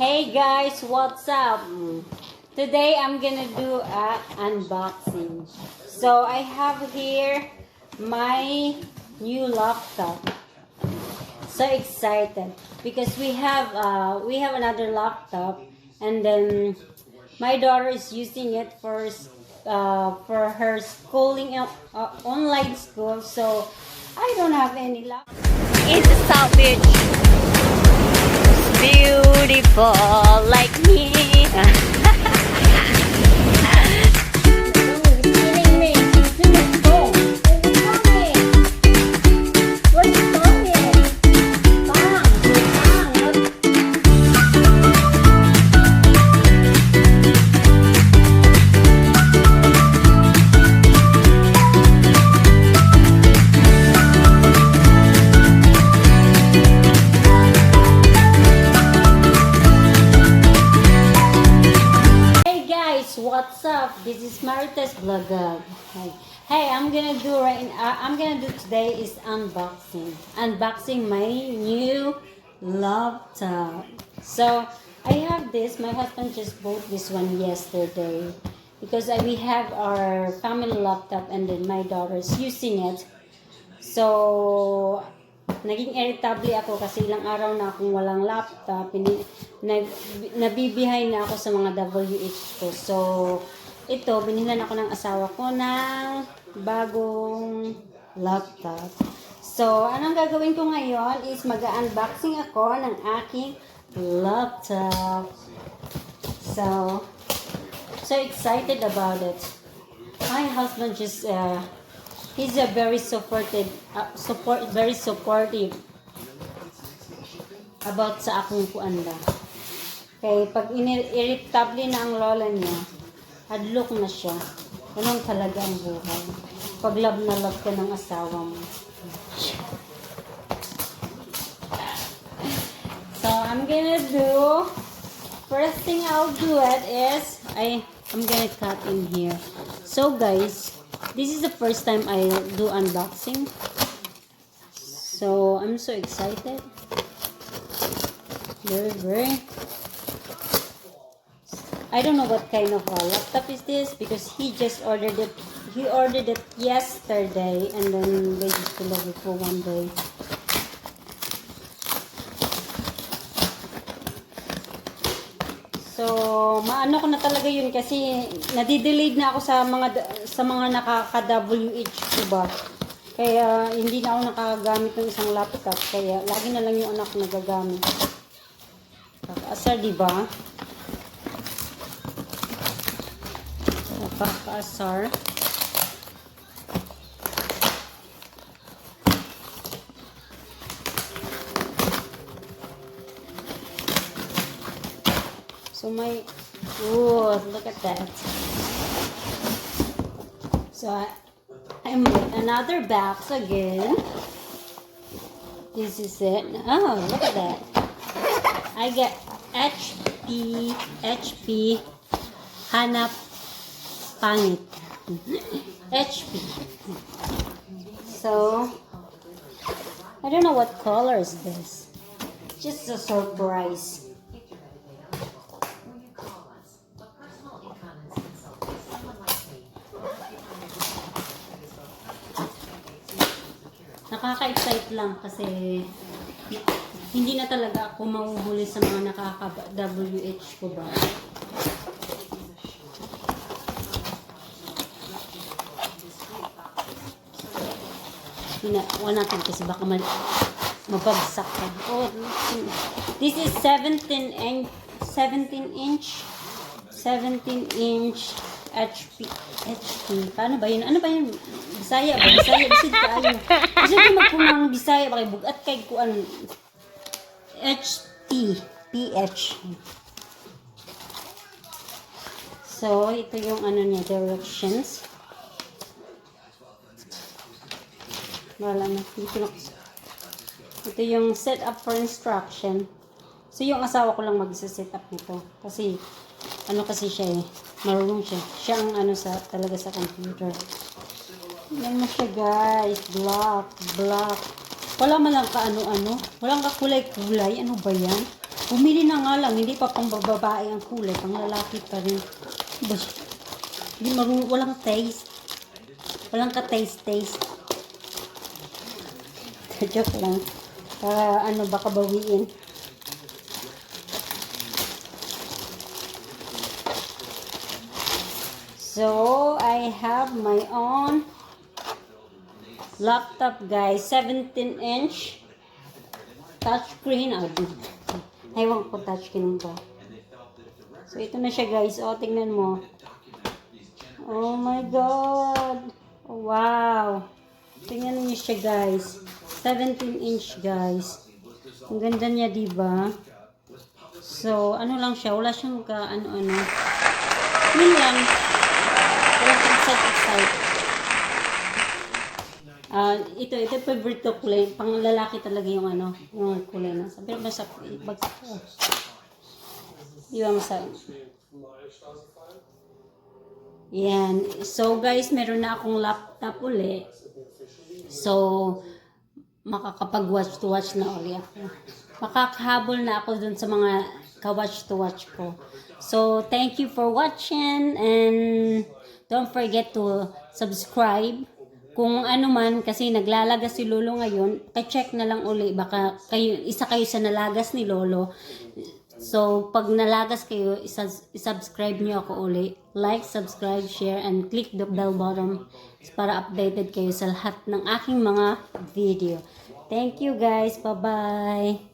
Hey guys, what's up? Today I'm gonna do a unboxing. So I have here my new laptop. So excited because we have another laptop, and then my daughter is using it for her schooling, online school. So I don't have any laptop. It's a South Beach. Beautiful like me. What's up? This is Marites Vlogag. Hey, I'm gonna do today is unboxing my new laptop. So I have this. My husband just bought this one yesterday because we have our family laptop, and then my daughter's using it. So naging irritable ako kasi ilang araw na akong walang laptop. Nabibihay na ako sa mga WH ko. So, ito, binilan ako ng asawa ko ng bagong laptop. So, anong gagawin ko ngayon is mag-unboxing ako ng aking laptop. So excited about it. My husband just, he's a very supportive about sa akong kuanda. Okay, pag irritable na ang lola niya, hadlok na siya. Ganun talaga ang buhay. Pag love na love ka ng asawa mo. So, I'm gonna do, first thing I'll do it is, I'm gonna cut in here. So guys, this is the first time I do unboxing. So, I'm so excited. Very. I don't know what kind of laptop is this because he just ordered it. He ordered it yesterday, and then they just delivered it for one day. So, maano ko na talaga yun kasi nadidelayed na ako sa mga nakaka-WH ko ba. Kaya hindi na ako nakagamit ng isang laptop, kaya lagi na lang yung anak nagagamit. Kakaasar, di ba? Kakaasar. So look at that. So I'm with another box again. This is it. Oh, look at that. I get HP Hanap Pangit. HP. So I don't know what color is this. Just a surprise. Nakaka-excite lang kasi hindi na talaga ako mahuhuli sa mga nakaka-WH ko ba. Wala natin kasi baka mabagsak ka. Oh, this is 17 inch HP. Paano ba yun? Ano ba yun? Bisaya ba? Bisaya. Bisid ka ayo. Bisid ka magpunang Bisaya. Bakit bugat kay kuan. PH. So, ito yung ano niya, directions. Wala na. Ito yung setup for instruction. So, yung asawa ko lang mag-set up nito. Kasi, ano kasi siya eh. Marunong siya. Siya ang ano talaga sa computer. Yan mo siya guys. Black. Wala man lang ka ano-ano. Walang kakulay-kulay. Ano ba yan? Pumili na nga lang, hindi pa pang babae ang kulay, pang lalaki pa rin. Bas, hindi walang taste. Walang ka-taste. Joke lang. Para ano, baka bawiin. So, I have my own laptop, guys. 17-inch touchscreen. Ewan ko touchscreen ba. So, ito na siya, guys. O, tingnan mo. Oh my God. Wow. Tingnan niyo siya, guys. 17-inch, guys. Ang ganda niya, diba? So, ano lang siya. Wala siyang ano-ano. Yun lang. Wala siyang excite. Ito favorite ko kulay. Pang lalaki talaga yung ano, yung kulay na. Sabi mo sa bagsak ko. Iwan mo sa... Yan. So, guys, meron na akong laptop uli. So, makakapag-watch to watch na uli ako. Makakahabol na ako dun sa mga ka-watch to watch ko. So, thank you for watching and don't forget to subscribe. Kung ano man, kasi naglalagas si Lolo ngayon, check na lang uli. Baka isa kayo sa nalagas ni Lolo. So, pag nalagas kayo, isubscribe nyo ako uli. Like, subscribe, share, and click the bell button para updated kayo sa lahat ng aking mga video. Thank you guys. Bye-bye.